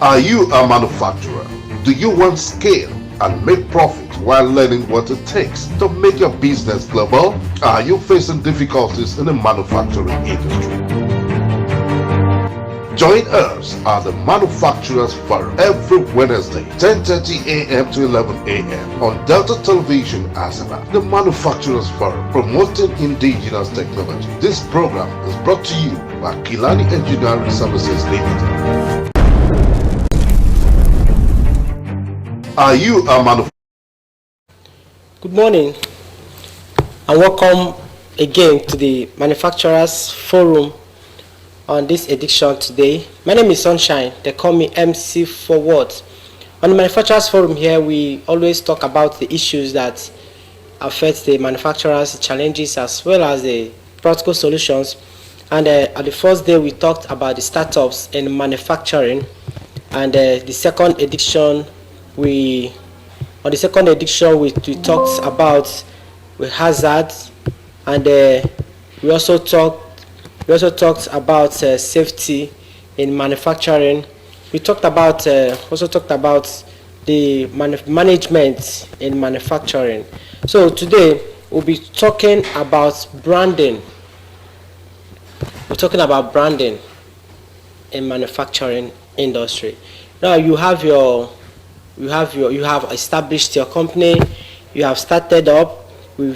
Are you a manufacturer? Do you want scale and make profit while learning what it takes to make your business global? Are you facing difficulties in the manufacturing industry? Join us at the Manufacturers Forum every Wednesday, 10:30 a.m. to 11 a.m. on Delta Television Asaba. The Manufacturers Forum, promoting indigenous technology. This program is brought to you by Kilani Engineering Services Limited. Are you a manufacturer? Good morning and welcome again to the Manufacturers Forum on this edition today. My name is Sunshine. They call me MC Forward. On the Manufacturers Forum here, we always talk about the issues that affect the manufacturers, the challenges, as well as the practical solutions. And at the first day, we talked about the startups in manufacturing. And the second edition, we talked about hazards, and we also talked about safety in manufacturing. We talked about the management in manufacturing. So today we'll be talking about branding. We're talking about branding in manufacturing industry. Now you have established your company, you have started up, you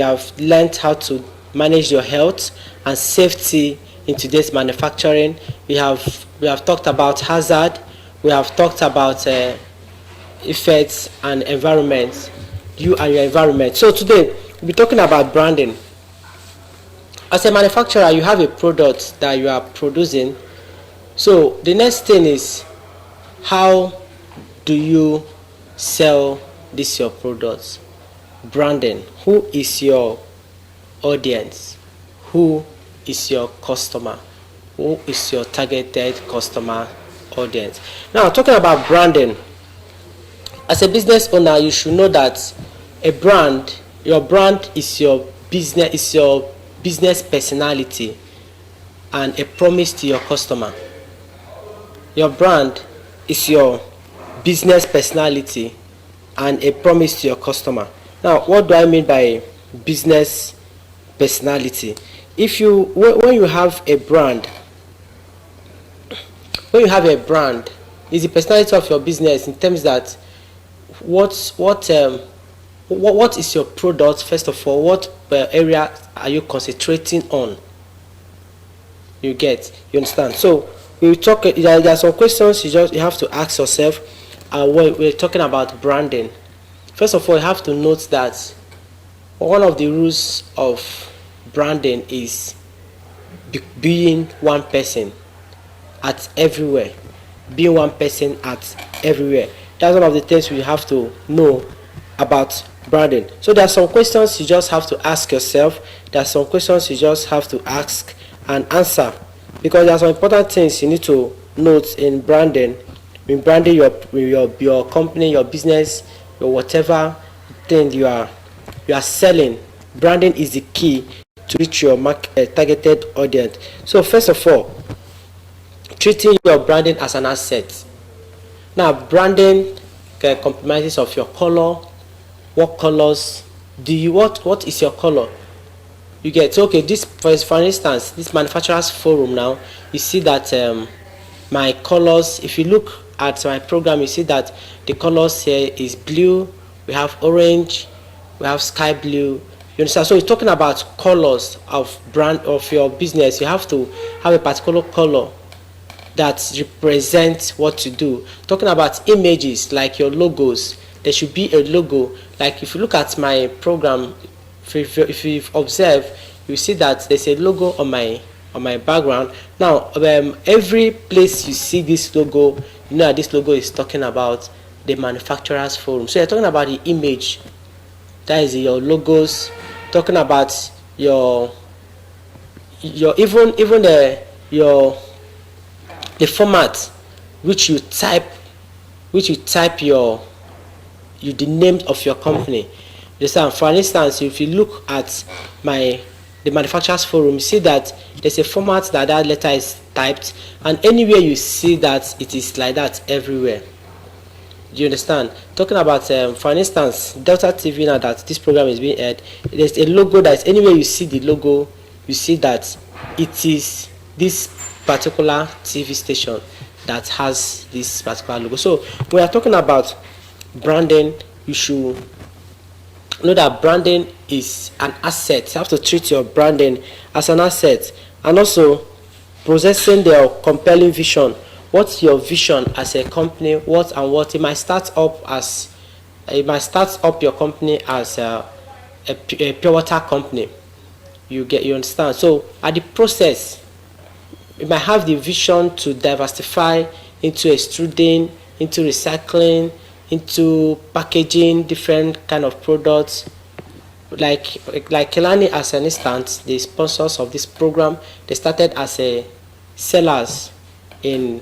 have learned how to manage your health and safety in today's manufacturing. We have talked about hazard, we have talked about effects and environment, you and your environment. So today we'll be talking about branding. As a manufacturer, you have a product that you are producing. So the next thing is, how do you sell this your products? Branding. Who is your audience? Who is your customer? Who is your targeted customer audience? Now, talking about branding, as a business owner, you should know that your brand is your business personality and a promise to your customer. Your brand is your business personality and a promise to your customer. Now, what do I mean by business personality? When you have a brand, is the personality of your business in terms that what is your product? First of all, what area are you concentrating on? You understand? So we talk. There are some questions you have to ask yourself. When we're talking about branding, first of all, you have to note that one of the rules of branding is being one person at everywhere. Being one person at everywhere. That's one of the things we have to know about branding. So there are some questions you just have to ask yourself. There are some questions you just have to ask and answer, because there are some important things you need to note in branding. In branding your company, your business, your whatever thing you are selling, branding is the key to reach your targeted audience. So first of all, treating your branding as an asset. Now, branding compromises of your color. What colors do you what is your color? You get, okay, this for instance, this Manufacturers Forum. Now you see that my colors, if you look at my program, you see that the colors here is blue, we have orange, we have sky blue. You understand? So you're talking about colors of brand of your business. You have to have a particular color that represents what you do. Talking about images like your logos, there should be a logo. Like if you look at my program, if you've observed, you see that there's a logo on my background. Now every place you see this logo, you know that this logo is talking about the Manufacturers Forum. So you're talking about the image, that is your logos, talking about your the format which you type the name of your company. For instance, if you look at the the manufacturer's forum, you see that there's a format that that letter is typed, and anywhere you see that, it is like that everywhere. Do you understand? Talking about, for instance, Delta TV, now that this program is being aired, there's a logo that anywhere you see the logo, you see that it is this particular TV station that has this particular logo. So we are talking about branding. You should know that branding is an asset. You have to treat your branding as an asset, and also possessing their compelling vision. What's your vision as a company? What it might start up as, your company as a pure water company. You understand? So at the process, you might have the vision to diversify into extruding, into recycling, into packaging different kind of products. Like Kelani, as an instance, the sponsors of this program, they started as a sellers in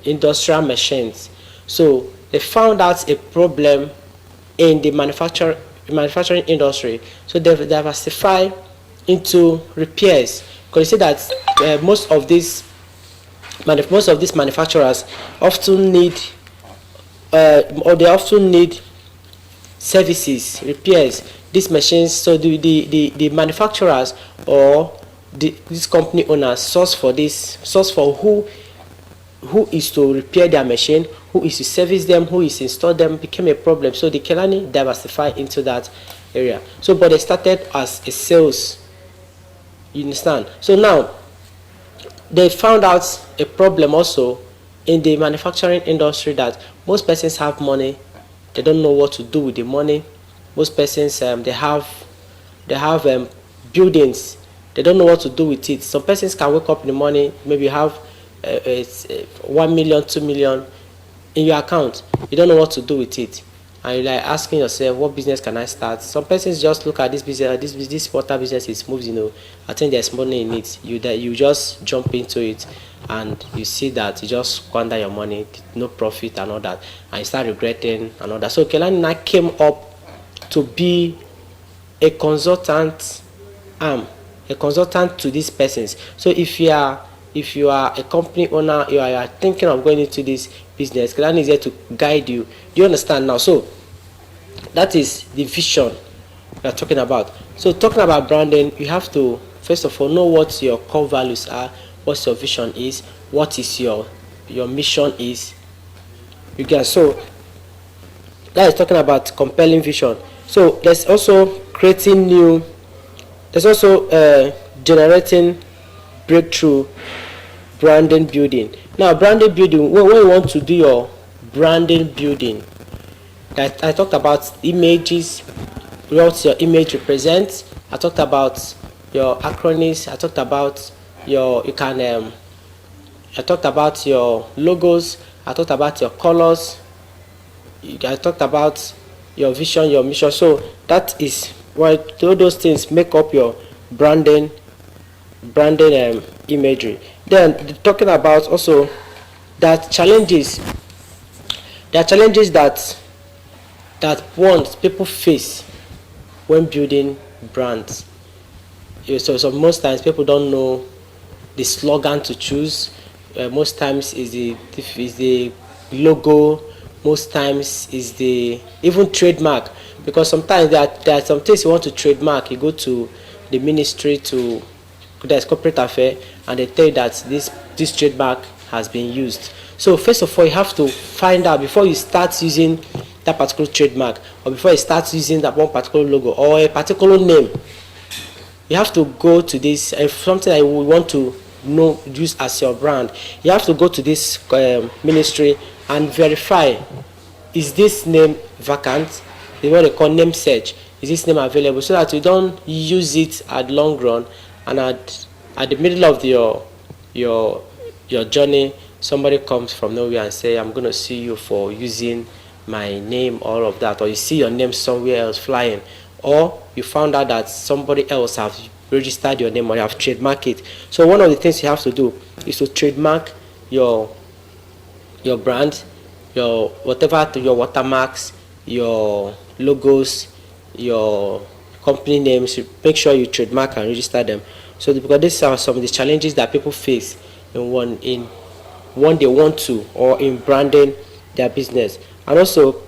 industrial machines. So they found out a problem in the manufacturing industry, so they diversify into repairs, because you see that most of these manufacturers often need services, repairs, these machines. So the manufacturers or this company owners source for who is to repair their machine, who is to service them, who is to install them, became a problem. So the Kelani diversified into that area. So but they started as a sales. You understand? So now they found out a problem also in the manufacturing industry, that most persons have money, they don't know what to do with the money. Most persons they have buildings, they don't know what to do with it. Some persons can wake up in the morning, maybe have 1 million, 2 million in your account, you don't know what to do with it, and you're like asking yourself, what business can I start? Some persons just look at this business, this water business is moves, I think there's money in it. You just jump into it, and you see that you just squander your money, no profit and all that, and you start regretting and all that. So Kelani came up to be a consultant to these persons. So if you are a company owner, you are thinking of going into this business, Kelani is here to guide you. Do you understand now? So that is the vision we are talking about. So talking about branding, you have to first of all know what your core values are, what your vision is, what is your mission is. You get? So that is talking about compelling vision. So there's also generating breakthrough branding building. Now branding building, when you want to do your branding building, that I talked about images, what your image represents. I talked about your acronyms. I talked about I talked about your logos. I talked about your colors. I talked about your vision, your mission. So that is why all those things make up your branding imagery. Then talking about also that challenges. There are challenges that people face when building brands. So most times people don't know the slogan to choose. Most times is the logo. Most times is the even trademark, because sometimes there are some things you want to trademark. You go to the ministry, to there's corporate affair, and they tell you that this trademark has been used. So first of all, you have to find out before you start using that particular trademark, or before you start using that one particular logo or a particular name. You have to go to this, if something that you want to use as your brand, you have to go to this ministry and verify, is this name vacant? Is what they call name search. Is this name available? So that you don't use it at long run, and at the middle of your journey, somebody comes from nowhere and say, I'm going to sue you for using my name, all of that, or you see your name somewhere else flying, or you found out that somebody else have registered your name or you have trademarked it. So one of the things you have to do is to trademark your brand, your watermarks, your logos, your company names, make sure you trademark and register them. So because these are some of the challenges that people face in one they want to, or in branding their business. And also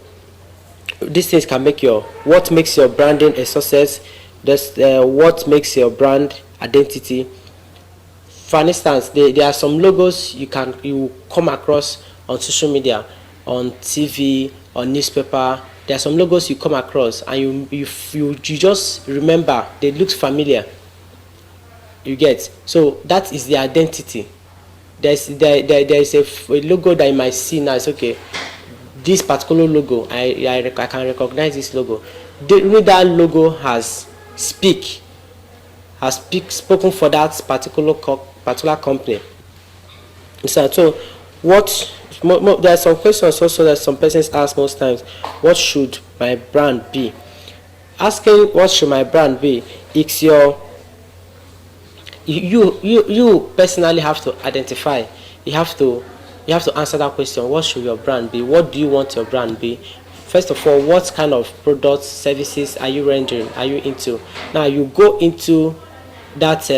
these things can make what makes your branding a success. That's what makes your brand identity. For instance, there are some logos you come across on social media, on TV, on newspaper. There are some logos you come across and you just remember they look familiar. You get, so that is the identity. There is a logo that you might see now. It's okay. This particular logo, I can recognize this logo. That logo has spoken for that particular company. So what there are some questions also that some persons ask most times: what should my brand be? Asking what should my brand be, it's you personally have to identify. You have to answer that question. What should your brand be? What do you want your brand be? First of all, what kind of products, services are you rendering? Are you into? Now you go into that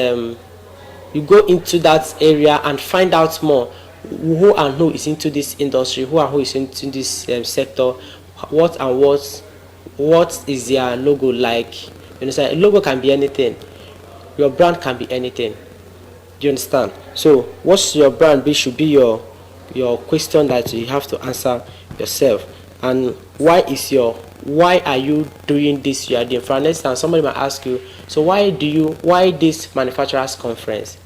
area and find out more. Who is into this industry? Who is into this sector? What is their logo like? You understand? A logo can be anything. Your brand can be anything. Do you understand? So what's your brand be should be your question that you have to answer yourself. And why are you doing this you are doing? For instance, somebody might ask you, so why this manufacturers conference?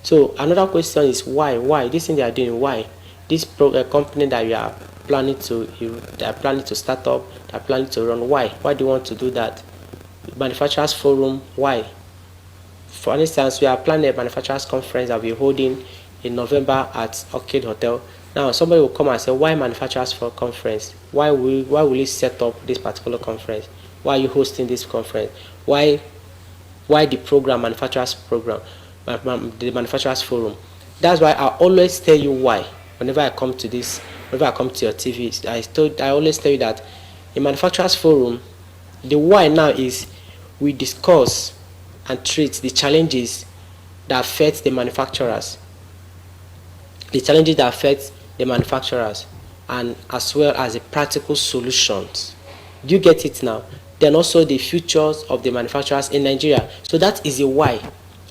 So another question is why this thing they are doing, why this company that they are planning to start up, they are planning to run, why do you want to do that? Manufacturers forum, why? For instance, we are planning a manufacturers conference that we're holding in November at Orchid Hotel. Now somebody will come and say, why manufacturers for conference? Why will you set up this particular conference? Why are you hosting this conference? Why the program, manufacturers program, the manufacturers forum? That's why I always tell you why. Whenever I come to your TV, I always tell you that in manufacturers forum, the why now is we discuss and treat the challenges that affect the manufacturers. And as well as the practical solutions. Do you get it now? Then also the futures of the manufacturers in Nigeria. So that is the why.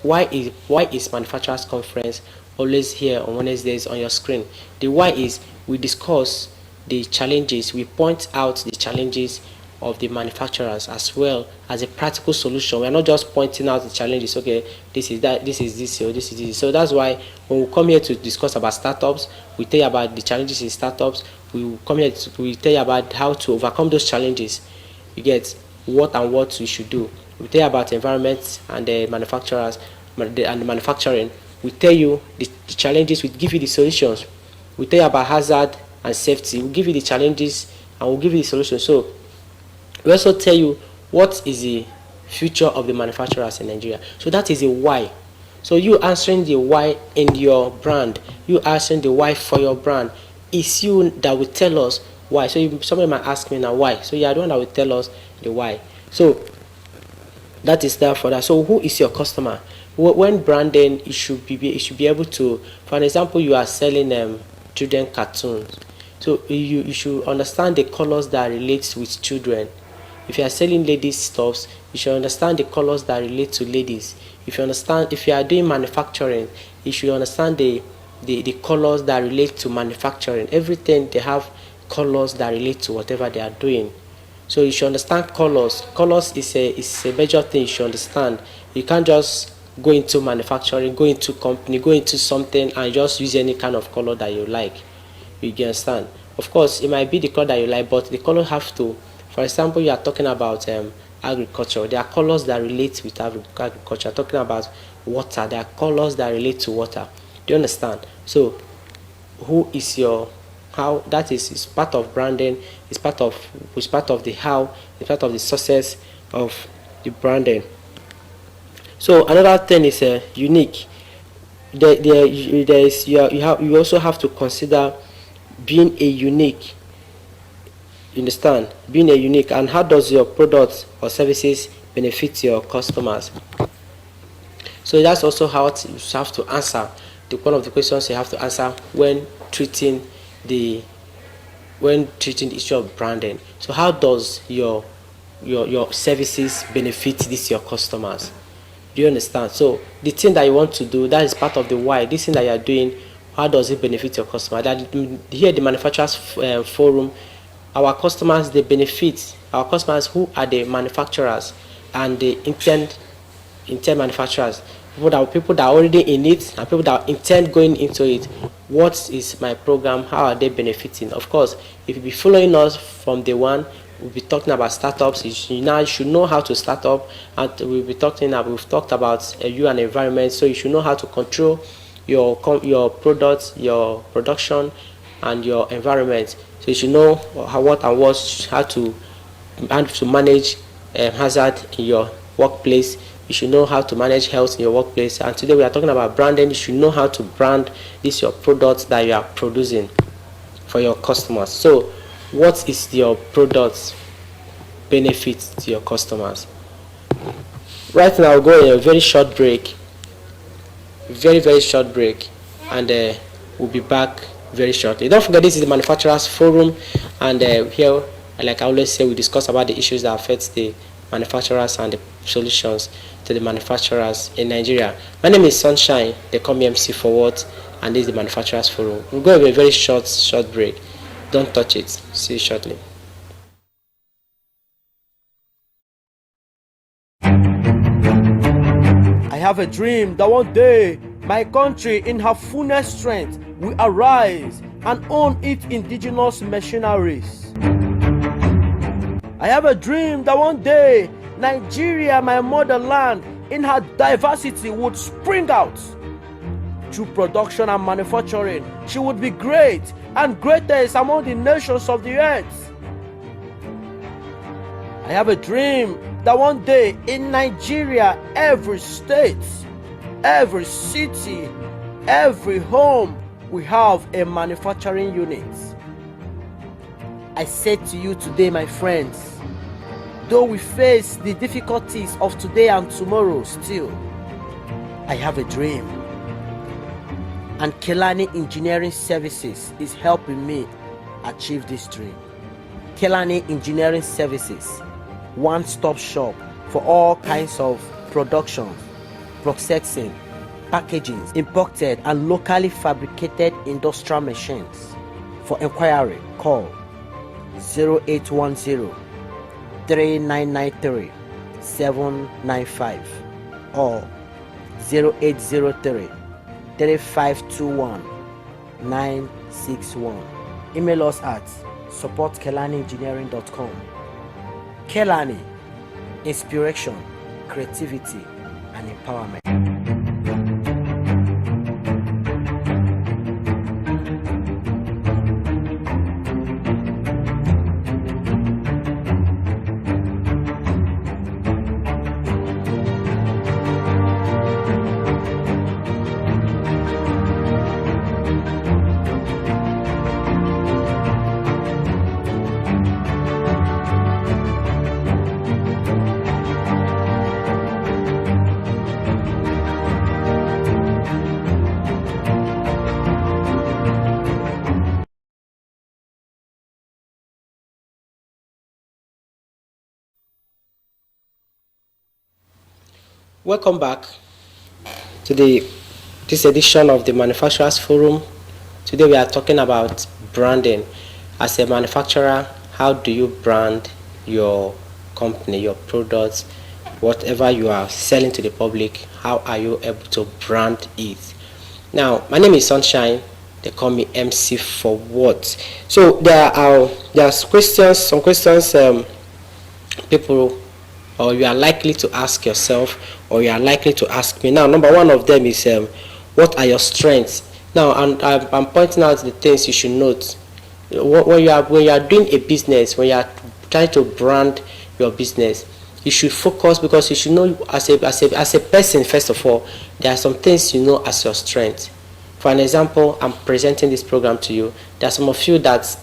Why is manufacturers conference always here on Wednesdays on your screen? The why is we discuss the challenges, we point out the challenges of the manufacturers as well as a practical solution. We are not just pointing out the challenges, okay, this is that, this is this, or this is this. So that's why when we come here to discuss about startups, we tell you about the challenges in startups. We come here we tell you about how to overcome those challenges. You get what we should do. We tell you about environment and the manufacturers and the manufacturing. We tell you the challenges, we give you the solutions. We tell you about hazard and safety. We give you the challenges and we'll give you the solutions. So we also tell you what is the future of the manufacturers in Nigeria. So that is a why. So you answering the why in your brand, you answering the why for your brand. It's you that will tell us why. So somebody might ask me now why. So you are the one that will tell us the why. So that is there for that. So who is your customer? When branding, it should be able to. For an example, you are selling children cartoons. So you should understand the colors that relates with children. If you are selling ladies stuffs, you should understand the colors that relate to ladies. If you are doing manufacturing, you should understand the colors that relate to manufacturing. Everything they have colors that relate to whatever they are doing. So you should understand colors. Colors is a major thing you should understand. You can't just go into manufacturing, go into company, go into something and just use any kind of color that you like. You understand? Of course, it might be the color that you like, but the color have to. For example, you are talking about agriculture. There are colors that relate with agriculture. Talking about water. There are colors that relate to water. Do you understand? So, who is your how? That is part of branding. It's part of the how. It's part of the success of the branding. So another thing is unique. You also have to consider being a unique. You understand? Being a unique, and how does your products or services benefit your customers. So that's also how you have to answer one of the questions you have to answer when treating the issue of branding. So how does your services benefit your customers? Do you understand? So the thing that you want to do, that is part of the why. This thing that you are doing, how does it benefit your customer? That here the manufacturers forum, our customers, they benefit. Our customers who are the manufacturers and the intent manufacturers, people that are already in it and people that intend going into it. What is my program? How are they benefiting? Of course, if you be following us from day one, we'll be talking about startups. You should know how to start up, and we've talked about you and environment. So you should know how to control your products, your production, and your environment. So you should know how to manage hazard in your workplace. You should know how to manage health in your workplace. And today we are talking about branding. You should know how to brand your products that you are producing for your customers. So what is your product benefit to your customers? Right now I'll go in a very short break, very short break, and we'll be back very shortly. Don't forget, this is the manufacturers forum, and here, like I always say, we discuss about the issues that affect the manufacturers and the solutions to the manufacturers in Nigeria. My name is Sunshine. They call me MC Forward, and this is the manufacturers forum. We'll go in a very short break. Don't touch it. See you shortly. I have a dream that one day my country in her fullest strength will arise and own its indigenous machineries. I have a dream that one day Nigeria, my motherland, in her diversity would spring out. Through production and manufacturing, she would be great and greatest among the nations of the earth. I have a dream that one day in Nigeria, every state, every city, every home will have a manufacturing unit. I said to you today, my friends, though we face the difficulties of today and tomorrow, still, I have a dream. And Kelani Engineering Services is helping me achieve this dream. Kelani Engineering Services, one-stop shop for all kinds of production, processing, packaging, imported and locally fabricated industrial machines. For inquiry, call 0810 3993 795 or 0803 3521 961. Email us at support@kelaniengineering.com. Kelani, inspiration, creativity, and empowerment. Welcome back to this edition of the Manufacturers Forum. Today we are talking about branding. As a manufacturer, how do you brand your company, your products, whatever you are selling to the public? How are you able to brand it? Now, my name is Sunshine. They call me MC for what? So there's some questions people, or you are likely to ask yourself, or you are likely to ask me. Now, number one of them is what are your strengths? Now, I'm pointing out the things you should note. When you are doing a business, when you are trying to brand your business, you should focus, because you should know as a person, first of all, there are some things you know as your strength. For an example, I'm presenting this program to you. There are some of you that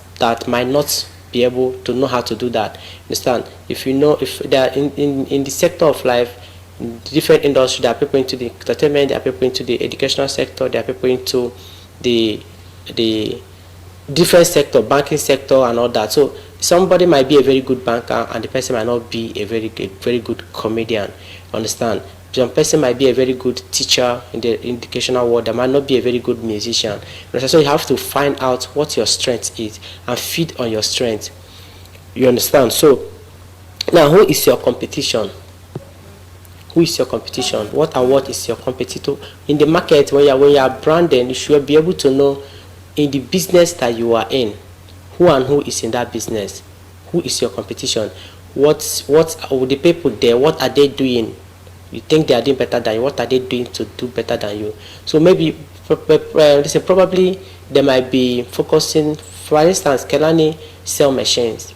might not be able to know how to do that. Understand? If you know, if they are in the sector of life, in different industry, there are people into the entertainment, there are people into the educational sector, there are people into the different sector, banking sector and all that. So somebody might be a very good banker and the person might not be a very good comedian. Understand? Some person might be a very good teacher in the educational world, that might not be a very good musician. So you have to find out what your strength is and feed on your strength. You understand? So now, who is your competition? Who is your competition? What is your competitor in the market? When you are branding, you should be able to know in the business that you are in, who is in that business. Who is your competition? What are the people there? What are they doing? You think they are doing better than you. What are they doing to do better than you? So maybe probably they might be focusing. For instance, Kelani sell machines.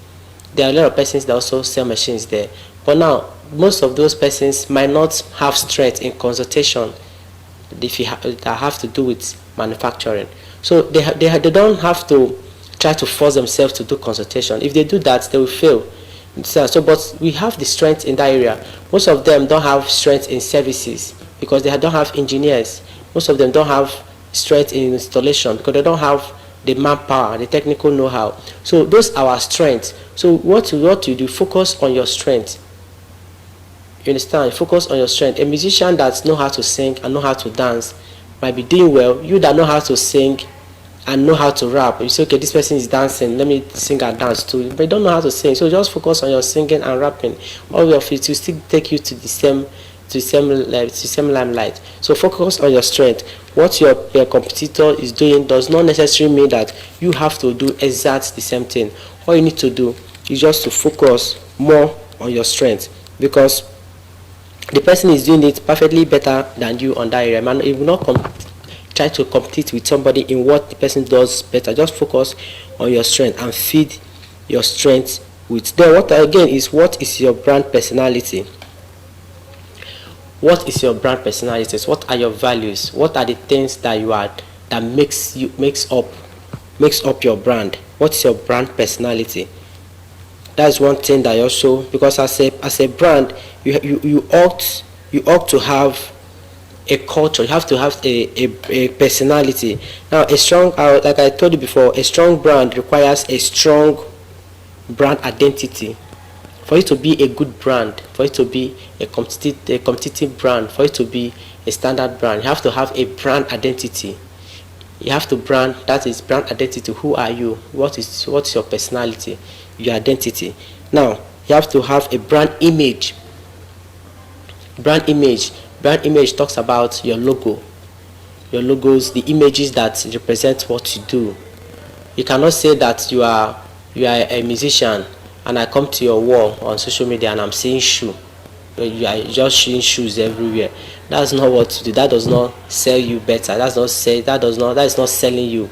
There are a lot of persons that also sell machines there. But now, most of those persons might not have strength in consultation that have to do with manufacturing. So they don't have to try to force themselves to do consultation. If they do that, they will fail. So, but we have the strength in that area. Most of them don't have strength in services because they don't have engineers. Most of them don't have strength in installation because they don't have the manpower, the technical know-how. So those are our strengths. So what you do, focus on your strength. You understand? Focus on your strength. A musician that knows how to sing and know how to dance might be doing well. You that know how to sing and know how to rap, you say, okay, this person is dancing, let me sing and dance too. But you don't know how to sing, so just focus on your singing and rapping. All of it will still take you to the same limelight. So focus on your strength. What your competitor is doing does not necessarily mean that you have to do exactly the same thing. All you need to do is just to focus more on your strength, because the person is doing it perfectly better than you on that area. Man, it will not try to compete with somebody in what the person does better. Just focus on your strength and feed your strength with. Then what is your brand personality? What is your brand personality? What are your values? What are the things that you are that makes up your brand? What's your brand personality? That's one thing that also, because as a brand, you ought to have a culture. You have to have a personality. Now, a strong, like I told you before, a strong brand requires a strong brand identity. For it to be a good brand, for it to be a competitive brand, for it to be a standard brand, you have to have a brand identity. You have to brand. That is brand identity. Who are you? What's your personality? Your identity. Now, you have to have a brand image. Brand image talks about your logo, your logos, the images that represent what you do. You cannot say that you are a musician and I come to your wall on social media and I'm seeing shoe. You are just seeing shoes everywhere. That's not what to do. That does not sell you better. That is not selling you.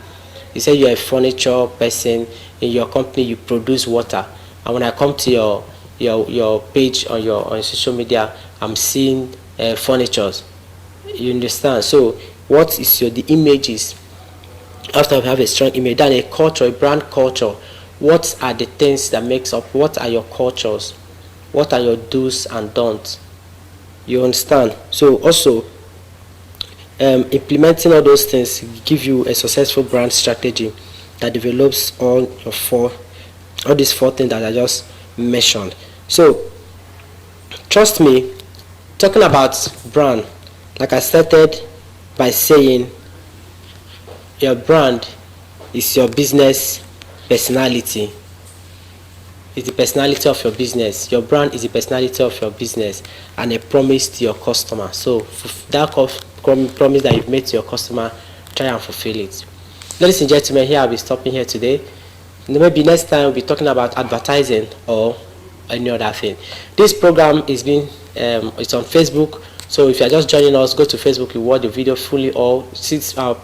You say you're a furniture person in your company. You produce water, and when I come to your page on your social media, I'm seeing furnitures. You understand? So what is the images? After you have a strong image, then a culture, a brand culture. What are the things that makes up? What are your cultures? What are your do's and don'ts? You understand? So also implementing all those things give you a successful brand strategy that develops all these four things that I just mentioned. So trust me, talking about brand, like I started by saying, your brand is your business personality. It's the personality of your business. Your brand is the personality of your business and a promise to your customer. So that promise that you've made to your customer, try and fulfill it. Ladies and gentlemen, here I'll be stopping here today. Maybe next time we'll be talking about advertising or any other thing. This program is it's on Facebook. So if you're just joining us, go to Facebook, you watch the video fully, or since our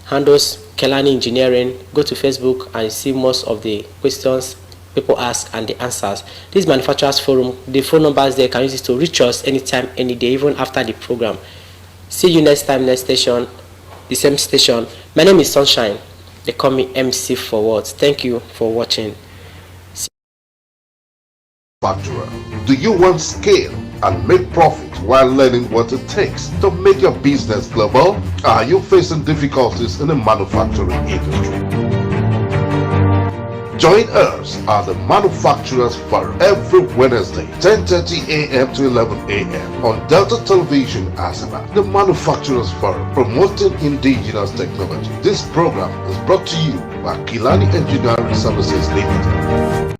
handles Kelani Engineering, go to Facebook and you see most of the questions people ask and the answers. This manufacturers forum, the phone numbers there, can use it to reach us anytime, any day, even after the program. See you next time, next station, the same station. My name is Sunshine. They call me MC Forward. Thank you for watching. Manufacturer. Do you want scale and make profit while learning what it takes to make your business global? Are you facing difficulties in the manufacturing industry? Join us at the Manufacturers Forum every Wednesday, 10:30 a.m. to 11 a.m. on Delta Television Asaba. The Manufacturers Forum, promoting indigenous technology. This program is brought to you by Kilani Engineering Services Limited.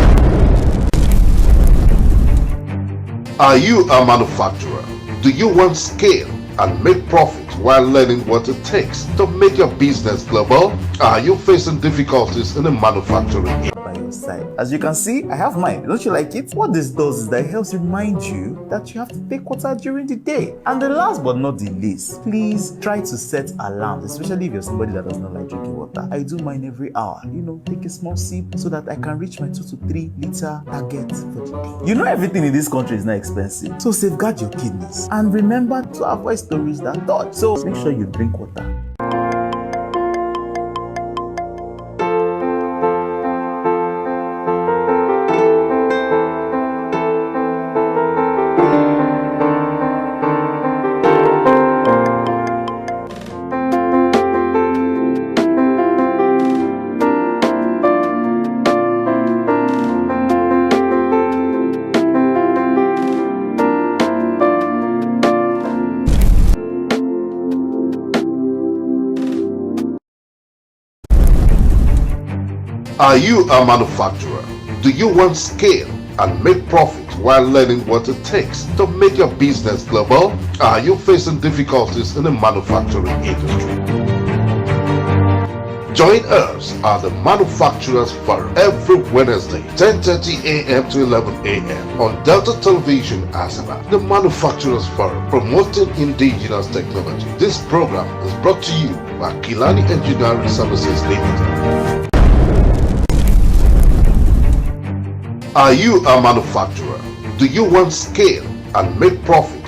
Are you a manufacturer? Do you want scale and make profit while learning what it takes to make your business global? Are you facing difficulties in the manufacturing industry? By your side. As you can see, I have mine. Don't you like it? What this does is that it helps remind you that you have to take water during the day. And the last but not the least, please try to set alarms, especially if you're somebody that does not like drinking water. I do mine every hour. Take a small sip so that I can reach my 2 to 3 liter target for the day. Everything in this country is not expensive. So safeguard your kidneys and remember to avoid stories that dodge. So make sure you drink water. Are you a manufacturer? Do you want scale and make profit while learning what it takes to make your business global? Are you facing difficulties in the manufacturing industry? Join us at the Manufacturers Forum every Wednesday, 10:30 a.m. to 11 a.m. on Delta Television Asaba. The Manufacturers Forum, promoting indigenous technology. This program is brought to you by Kilani Engineering Services Limited. Are you a manufacturer? Do you want scale and make profit?